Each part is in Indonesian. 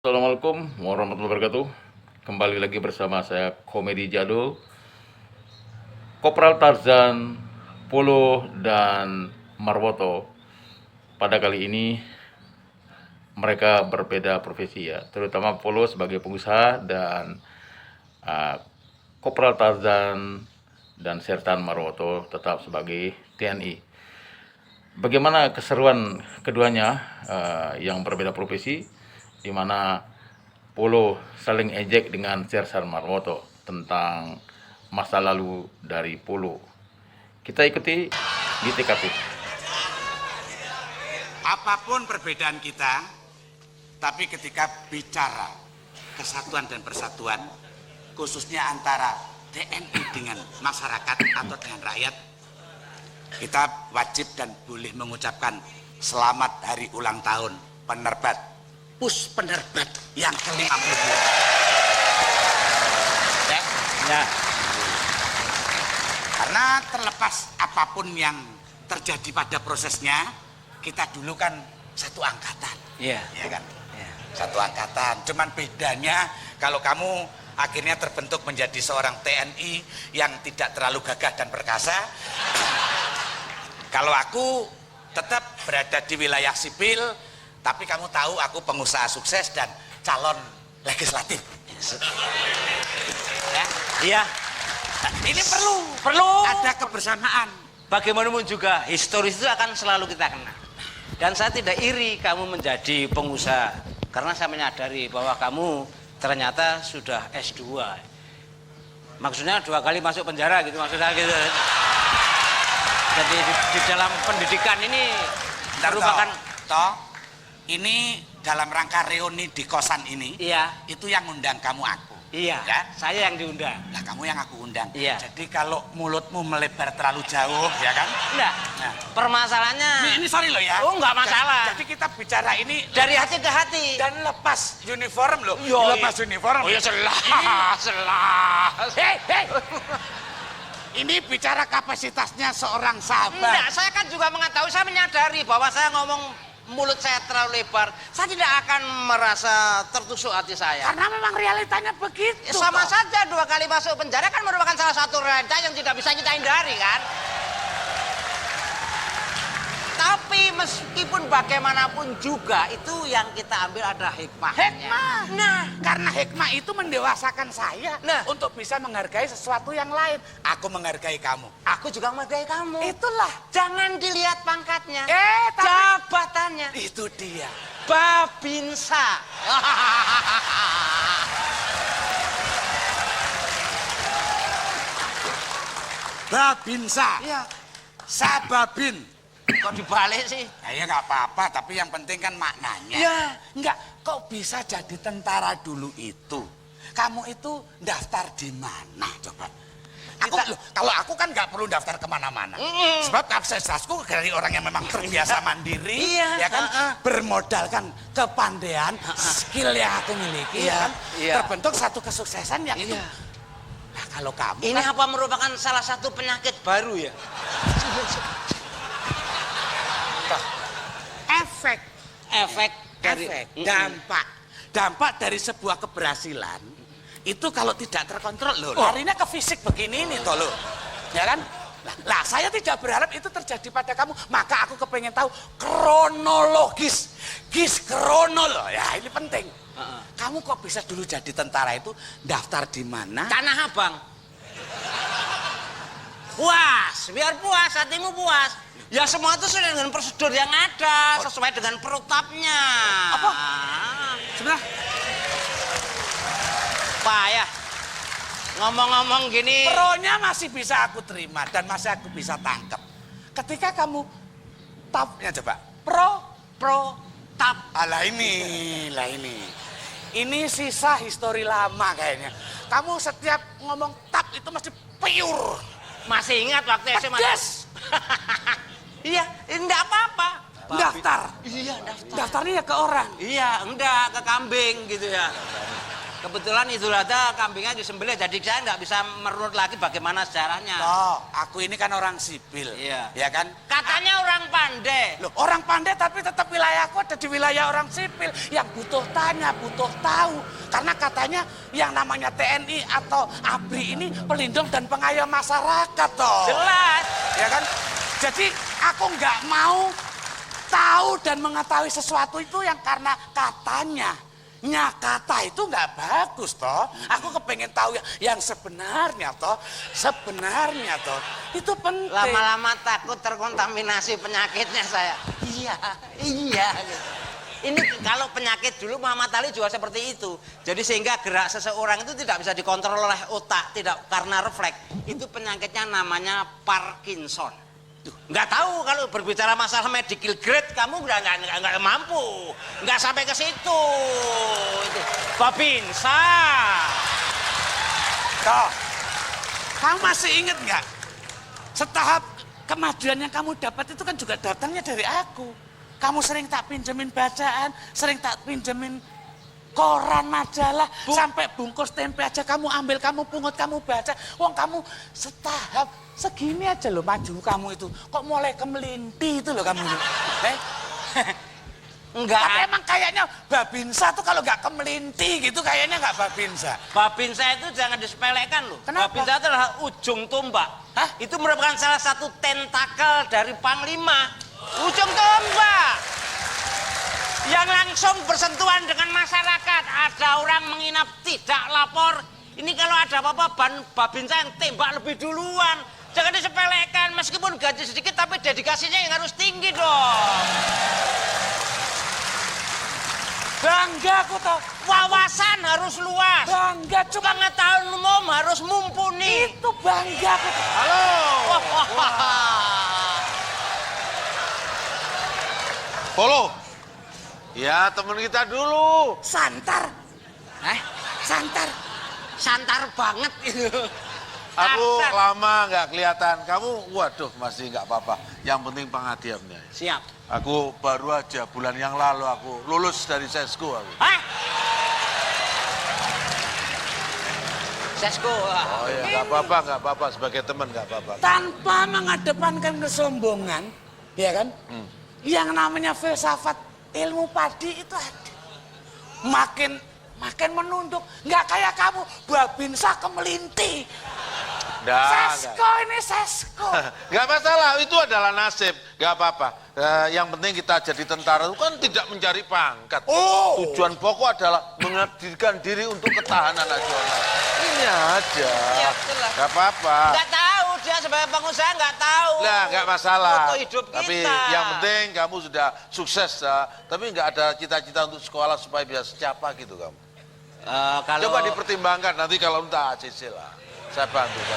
Assalamualaikum warahmatullahi wabarakatuh. Kembali lagi bersama saya Komedi Jadul, Kopral Tarzan, Polo, dan Marwoto. Pada kali ini mereka berbeda profesi ya, terutama Polo sebagai pengusaha dan Kopral Tarzan dan Sertan Marwoto tetap sebagai TNI. Bagaimana keseruan keduanya yang berbeda profesi, di mana Polo saling ejek dengan Sersan Marwoto tentang masa lalu dari Polo. Kita ikuti di TKP. Apapun perbedaan kita, tapi ketika bicara kesatuan dan persatuan, khususnya antara TNI dengan masyarakat atau dengan rakyat, kita wajib dan boleh mengucapkan selamat hari ulang tahun penerbat, pus penerbat yang ke-50. Ya. Karena terlepas apapun yang terjadi pada prosesnya, kita dulu kan satu angkatan. Iya. Ya kan? Ya. Satu angkatan. Cuman bedanya kalau kamu akhirnya terbentuk menjadi seorang TNI yang tidak terlalu gagah dan perkasa. Kalau aku tetap berada di wilayah sipil, tapi kamu tahu aku pengusaha sukses dan calon legislatif. Ya? Iya. Nah, ini perlu ada kebersamaan. Bagaimanapun juga historis itu akan selalu kita kenal. Dan saya tidak iri kamu menjadi pengusaha karena saya menyadari bahwa kamu ternyata sudah S2. Maksudnya 2 kali masuk penjara gitu maksudnya gitu. Jadi di dalam pendidikan ini merupakan ini dalam rangka reuni di kosan ini. Iya. Itu yang undang kamu aku. Iya. Kan? Saya yang diundang. Lah kamu yang aku undang. Iya. Jadi kalau mulutmu melebar terlalu jauh, ya kan? Enggak. Nah. Permasalahannya. Ini sorry loh ya. Oh, enggak masalah. Jadi kita bicara ini Dari hati ke hati. dan lepas uniform loh. Yo, lepas uniform. Oh ya selah. Hei. Ini bicara kapasitasnya seorang sahabat. Enggak, saya kan juga mengetahui, saya menyadari bahwa saya ngomong mulut saya terlalu lebar. Saya tidak akan merasa tertusuk hati saya. Karena memang realitanya begitu. Ya, sama toh. saja 2 kali masuk penjara kan merupakan salah satu realita yang tidak bisa kita hindari kan. Tapi meskipun bagaimanapun juga itu yang kita ambil ada hikmahnya. Hikmah. Nah, Karena hikmah itu mendewasakan saya Nah. untuk bisa menghargai sesuatu yang lain. Aku menghargai kamu. aku juga menghargai kamu. Itulah. Jangan dilihat pangkatnya, Tapi jabatannya. itu dia. Babinsa. Babinsa. Iya. Sababin. Kok dibalik sih? Nah, ya nggak apa-apa, tapi yang penting kan maknanya. Iya. Nggak, kok bisa jadi tentara dulu itu? Kamu itu daftar di mana coba? Kalau aku kan nggak perlu daftar kemana-mana. Sebab kapasitasku dari orang yang memang terbiasa mandiri, Iya, ya kan, bermodalkan kepandaian, skill yang aku miliki, Iya, ya kan, iya. terbentuk satu kesuksesan yang itu. Iya. Nah, kalau kamu Ini kan, apa merupakan salah satu penyakit baru ya? efek Dari dampak dari sebuah keberhasilan itu kalau tidak terkontrol loh, larinya ke fisik begini nih toh loh, ya kan? Lah saya tidak berharap itu terjadi pada kamu, maka aku kepengen tahu kronologis, loh ya, ini penting. Kamu kok bisa dulu jadi tentara itu daftar di mana? Tanah Abang. Puas, biar puas, hatimu puas. Ya semua itu sudah dengan prosedur yang ada, sesuai dengan protapnya. Apa? Sebenarnya Pak ya, ngomong-ngomong gini. pro-nya masih bisa aku terima dan masih aku bisa tangkap. Ketika kamu tapnya coba Pro, tap. Lah ini. Ini sisa histori lama kayaknya. Kamu setiap ngomong tap itu masih pure. Masih ingat waktu SMA? Pedas. Iya, enggak apa-apa. Daftar. Iya, daftar. Daftarnya ya ke orang. Iya, enggak ke kambing gitu ya. Kebetulan Idul Adha kambingnya disembelih, jadi saya nggak bisa merunut lagi bagaimana sejarahnya. Oh, aku ini kan orang sipil. Iya. Ya kan? Katanya orang pandai. Loh, orang pandai tapi tetap wilayahku ada di wilayah orang sipil yang butuh tanya, butuh tahu. Karena katanya yang namanya TNI atau ABRI ini pelindung dan pengayom masyarakat toh. Jelas. Ya kan? Jadi aku nggak mau tahu dan mengetahui sesuatu itu yang karena katanya. Kata itu nggak bagus toh. Aku kepengen tahu yang sebenarnya toh. Sebenarnya toh. Itu penting. Lama-lama takut terkontaminasi penyakitnya saya. Iya. Gitu. Ini kalau penyakit dulu Muhammad Ali juga seperti itu. Jadi sehingga gerak seseorang itu tidak bisa dikontrol oleh otak, tidak karena refleks. Itu penyakitnya namanya Parkinson. Nggak tahu kalau berbicara masalah medical grade kamu nggak mampu, nggak sampai ke situ. Itu Babinsa. Toh, kamu masih inget nggak? Setahap kemajuan yang kamu dapat itu kan juga datangnya dari aku. Kamu sering tak pinjemin bacaan, sering tak pinjemin koran, majalah, sampai bungkus tempe aja kamu ambil, kamu pungut, kamu baca. Wong kamu setahap segini aja loh maju kamu itu. Kok mulai kemelinti itu loh kamu. Enggak. Tapi emang kayaknya Babinsa tuh kalau nggak kemelinti gitu kayaknya nggak Babinsa. Babinsa itu jangan disepelekan loh. Kenapa? Babinsa itu adalah ujung tombak. Hah? Itu merupakan salah satu tentakel dari Panglima. Ujung tombak. Yang langsung bersentuhan dengan masyarakat. Ada orang menginap tidak lapor. Ini kalau ada apa-apa Babinsa yang tembak lebih duluan. Jangan disepelekan, meskipun gaji sedikit tapi dedikasinya yang harus tinggi dong. Bangga aku toh. Wawasan harus luas. Bangga cuma Pengetahuan umum harus mumpuni. itu bangga aku toh. Halo. Polo. Ya, temen kita dulu. Santar. Santar. Santar banget itu. Aku Asal. lama nggak kelihatan. Kamu, waduh, masih nggak apa-apa. Yang penting penghadiahnya. Siap. Aku baru aja bulan yang lalu aku lulus dari Sesko aku. Hah? Sesko. Oh ya, nggak apa-apa. Sebagai teman nggak apa-apa. Tanpa mengedepankan kesombongan, ya kan? Yang namanya filsafat ilmu padi itu ada. Makin menunduk, nggak kayak kamu, Babinsa kemelinti. Sesko ini Sesko. Nggak masalah, itu adalah nasib. Nggak apa-apa. Yang penting kita jadi tentara itu kan tidak mencari pangkat. Oh. Tujuan pokok adalah mengabdikan diri untuk ketahanan nasional. Ini aja. Ya, betul lah. Nggak apa-apa. Nggak tahu dia sebagai pengusaha nggak tahu. Lah, nggak masalah. Foto hidup Tapi kita. yang penting kamu sudah sukses. Tapi nggak ada cita-cita untuk sekolah supaya bisa secapa gitu kamu. Kalau Coba dipertimbangkan nanti kalau entah ACC lah. Saya bantu. Ya.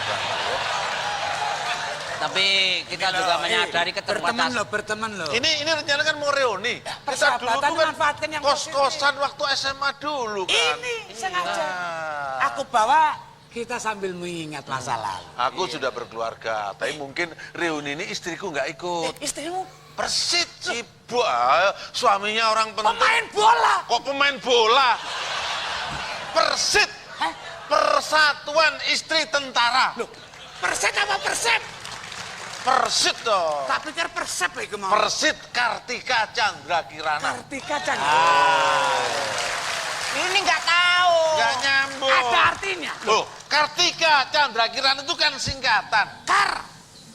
Tapi kita juga menyadari keterbatasan. Berteman loh. Ini rencana kan mau reuni. Kita dulu persahabatan tuh kan manfaatkan yang kos-kosan waktu SMA dulu kan. Ini sengaja. Nah. Aku bawa kita sambil mengingat masa lalu. Aku sudah berkeluarga, tapi mungkin reuni ini istriku nggak ikut. Istrimu Persit sibuk, suaminya orang penting. pemain bola. Kok pemain bola? Persit, Hah? Persatuan Istri Tentara. Loh, Persib apa Persib? Persit dong. Tak pikir Persib lagi mau. Persit Kartika Chandra Kirana. Kartika Chan. Ini nggak tahu. Nggak nyambung. Ada artinya. Loh, Kartika Chandra Kirana itu kan singkatan.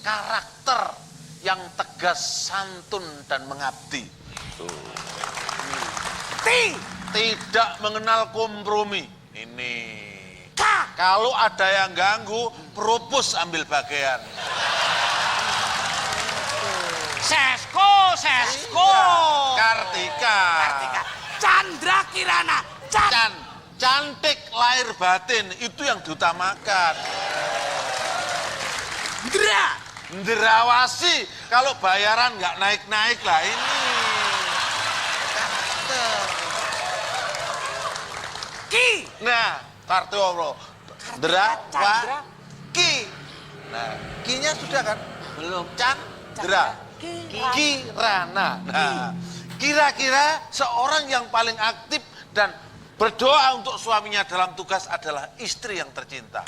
Karakter yang tegas, santun, dan mengabdi. Tidak mengenal kompromi. Ini. Kalau ada yang ganggu, propus ambil bagian. Sesko. Kartika. Chandra Kirana. Cantik lahir batin, itu yang diutamakan. Nderawasi, kalau bayaran nggak naik-naik lah ini. Karakter. Nah, kartu Allah. Chandra. Ki. Nah, Ki-nya sudah kan? Belum. Chandra. Kirana. Nah, kira-kira seorang yang paling aktif dan berdoa untuk suaminya dalam tugas adalah istri yang tercinta.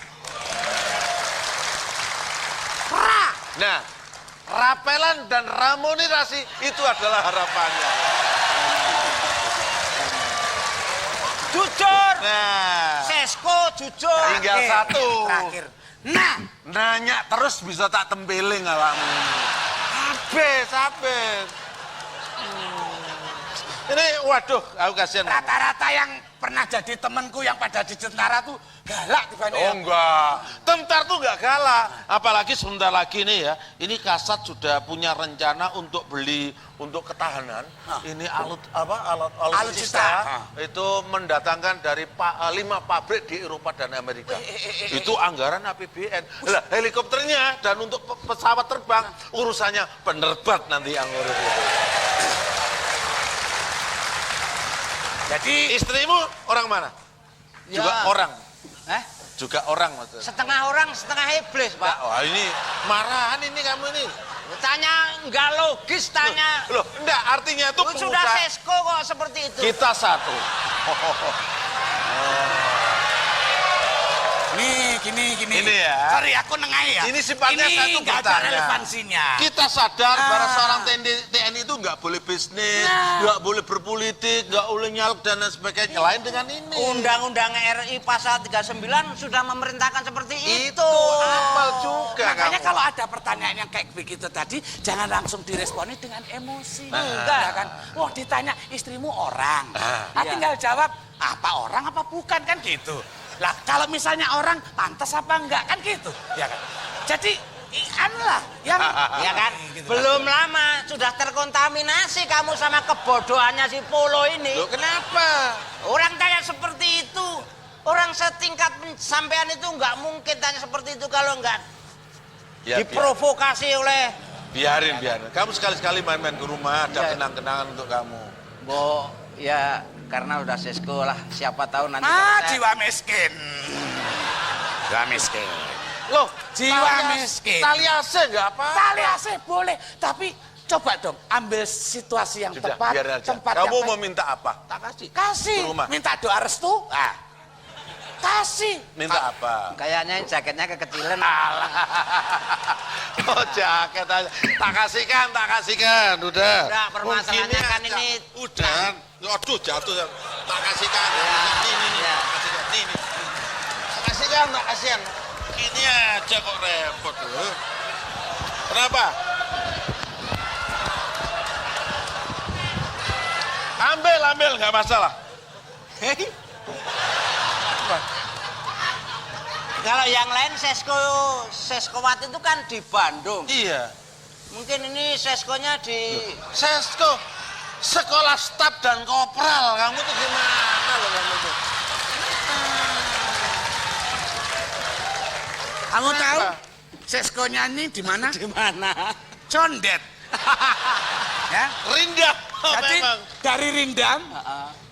Nah, rapelan dan ramonisasi itu adalah harapannya. Jujur. Nah, Sesko jujur. tinggal satu. Terakhir. Nah, Nanya terus bisa tak tembeling awakmu. Habis. Ini waduh, aku kasihan. rata-rata yang pernah jadi temanku yang pada di tentara tuh galak dibanding Oh enggak, tentara tuh enggak galak. Apalagi sebentar lagi nih ya, ini Kasat sudah punya rencana untuk beli untuk ketahanan. Ini alutsista itu mendatangkan dari 5 pabrik di Eropa dan Amerika. Itu anggaran APBN. Lah, helikopternya dan untuk pesawat terbang urusannya penerbat nanti yang ngurus itu. Jadi Istrimu orang mana? Ya. Juga orang. Juga orang maksudnya. Setengah orang, setengah iblis, Pak. Wah ini marahan ini kamu ini. Tanya nggak logis, tanya. Loh, enggak artinya itu Sudah pengusaha. Sesko kok seperti itu. Kita satu. gini. Ini ya. Sorry, aku nengai ya. Ini sifatnya ini satu nggak ada bertanya. relevansinya. Kita sadar bahwa seorang TNI itu nggak boleh bisnis, nggak boleh berpolitik, nggak boleh nyalek dan lain sebagainya. Lain dengan ini. Undang-undang RI pasal 39 sudah memerintahkan seperti itu. Itu hafal juga Makanya kamu. kalau ada pertanyaan yang kayak begitu tadi, jangan langsung diresponi dengan emosi. Enggak. Ya kan? Wah, ditanya istrimu orang. Iya. Tinggal jawab, apa orang apa bukan kan gitu. Lah, kalau misalnya orang, pantas apa enggak kan gitu. Ya kan? Jadi, lah yang Ya kan? Gitu. Belum lama sudah terkontaminasi kamu sama kebodohannya si Polo ini. Loh kenapa? Orang tanya seperti itu. Orang setingkat sampean itu nggak mungkin tanya seperti itu kalau nggak Ya, diprovokasi oleh biarin. Kamu sekali-sekali main-main ke rumah, ada Ya. kenang-kenangan untuk kamu. Bo, ya karena udah Sesko lah, siapa tahu nanti kalau saya- jiwa miskin. Jiwa miskin. Loh, Jiwa miskin. Tali AC nggak apa? Tali AC boleh, tapi coba dong ambil situasi yang Sudah, tepat, biar aja. tempat Kamu yang mau baik. minta apa? Tak kasih. Kasih, Ke rumah. minta doa restu, kasih. Minta apa? kayaknya jaketnya kekecilan. Oh jaket aja. Tak kasihkan. Udah. Udah, permasalahannya Begini kan aja. ini. Udah. Aduh jatuh. Tak kasihkan. Ya. Ini. Ya. Tak kasihkan. Ini. Tak kasihkan. Ini aja kok repot loh. Kenapa? Ambil nggak masalah. Kalau yang lain Seskowat itu kan di Bandung. Iya. Mungkin ini Seskonya di Sesko, sekolah staf dan kopral. Kamu tuh gimana loh kamu tuh? Kamu tahu Seskonya ini di mana? di mana? Condet. Ya. Rindam Jadi memang. dari rindam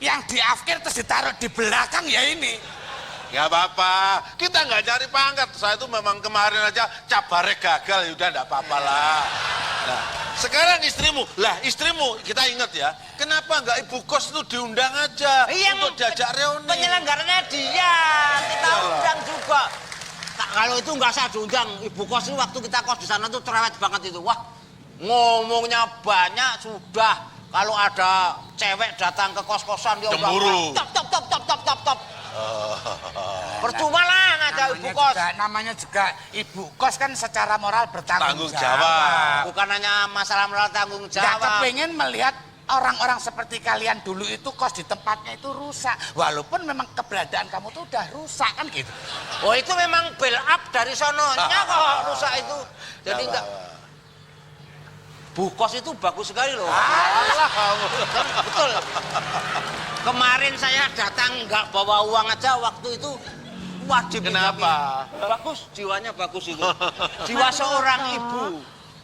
yang diafkir terus ditaruh di belakang ya ini. Gak apa-apa, kita nggak cari pangkat. Saya itu memang kemarin aja cabarnya gagal, ya udah nggak apa-apa lah. Nah, sekarang istrimu kita ingat ya, kenapa nggak ibu kos itu diundang aja untuk diajak reuni? Penyelenggaranya dia, kita Iyalah. undang juga. Kalau itu nggak usah diundang, ibu kos itu waktu kita kos di sana tuh cerewet banget itu. Wah, ngomongnya banyak sudah. Kalau ada cewek datang ke kos-kosan dia Cemburu. udah top. Percuma lah ngajak ibu kos. Namanya juga ibu kos kan secara moral bertanggung Tanggung jawab. Bukan hanya masalah moral tanggung Gak jawab. kepengen melihat orang-orang seperti kalian dulu itu kos di tempatnya itu rusak. Walaupun memang keberadaan kamu tuh udah rusak kan gitu. Oh itu memang build up dari sononya kok rusak itu. Jadi enggak. Bu kos itu bagus sekali loh. Alah kamu. Betul. Kemarin saya datang nggak bawa uang aja waktu itu wajib. Kenapa? Bagus, jiwanya bagus itu. Jiwa seorang ibu.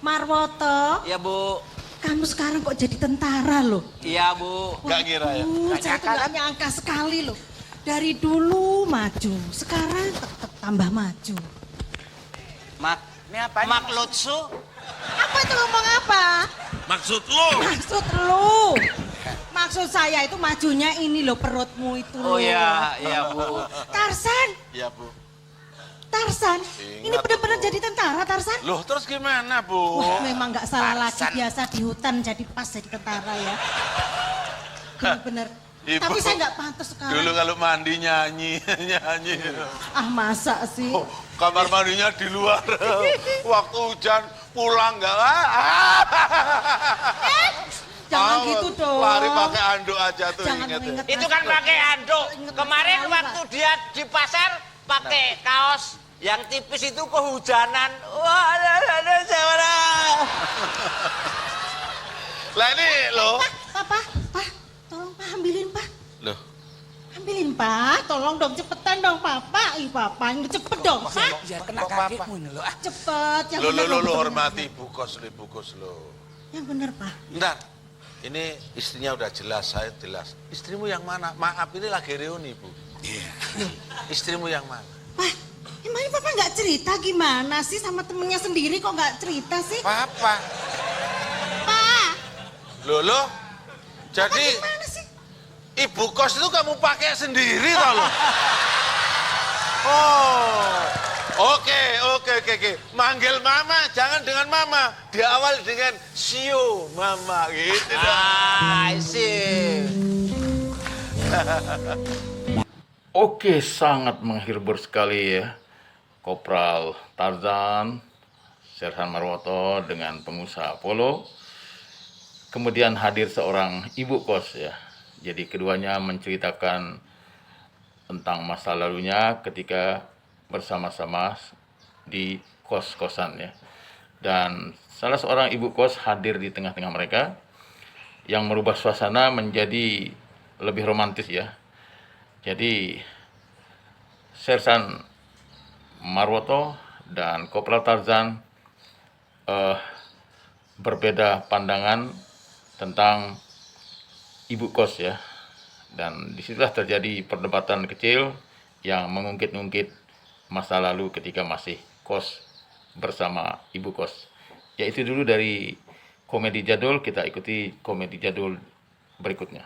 Marwoto, Ya Bu. kamu sekarang kok jadi tentara loh? Iya Bu. Nggak ngira ya? Saya tuh nggak nyangka sekali loh. Dari dulu maju, sekarang tetap tambah maju. Mak. Ini apa ini? Mak Lutsu. Apa itu ngomong apa? Maksud lu? Maksud lu? Maksud saya itu majunya ini loh perutmu itu Oh loh. iya, iya Bu. Tarzan, Iya, Bu. Tarzan. Ini Ingat, benar-benar Bu. jadi tentara Tarzan. Loh, terus gimana, Bu? Wah, memang nggak salah lagi Tarzan. biasa di hutan jadi pas jadi tentara ya. Benar-benar. Ibu, Tapi saya nggak pantas sekarang. Dulu kalau mandi nyanyi, nyanyi. Ah masa sih? Oh, kamar mandinya di luar. Waktu hujan pulang nggak? Jangan Ah, gitu dong. Lari pakai anduk aja tuh, Jangan inget ya. mengingat Itu kan pakai anduk. Kemarin sekali, waktu dia di pasar pakai kaos yang tipis itu kehujanan. Wah, ada suara. Lah ini loh. Papa, tolong Pak ambilin Pak. Loh, Ambilin Pak, tolong dong cepetan dong Papa. Ih Papa, ini cepet dong Pak. Ya kena Kok Papa? kakimu ini loh. Ah. Cepet, yang lo bener dong, bener. hormati Ibu Kos lo. Yang bener Pak. Bentar, ini istrinya udah jelas, saya jelas. Istrimu yang mana? Maaf, ini lagi reuni, Bu. Iya. Istrimu yang mana? Pak, emangnya Papa nggak cerita gimana sih sama temennya sendiri kok nggak cerita sih? Papa. Pak, Loh, jadi gimana sih? Ibu Kos itu kamu pakai sendiri tau lo? Oh, oke. Manggil Mama, jangan dengan Mama. Diawali dengan Sio Mama, gitu dong. I see. Oke, sangat menghibur sekali ya. Kopral Tarzan, Sersan Marwoto dengan pengusaha Apollo. Kemudian hadir seorang ibu kos ya. Jadi keduanya menceritakan tentang masa lalunya ketika bersama-sama di kos-kosan ya. Dan salah seorang ibu kos hadir di tengah-tengah mereka yang merubah suasana menjadi lebih romantis ya. Jadi Sersan Marwoto dan Kopral Tarzan berbeda pandangan tentang ibu kos ya. Dan disitulah terjadi perdebatan kecil yang mengungkit-ungkit masa lalu ketika masih kos bersama ibu kos. Ya itu dulu dari komedi jadul, kita ikuti komedi jadul berikutnya.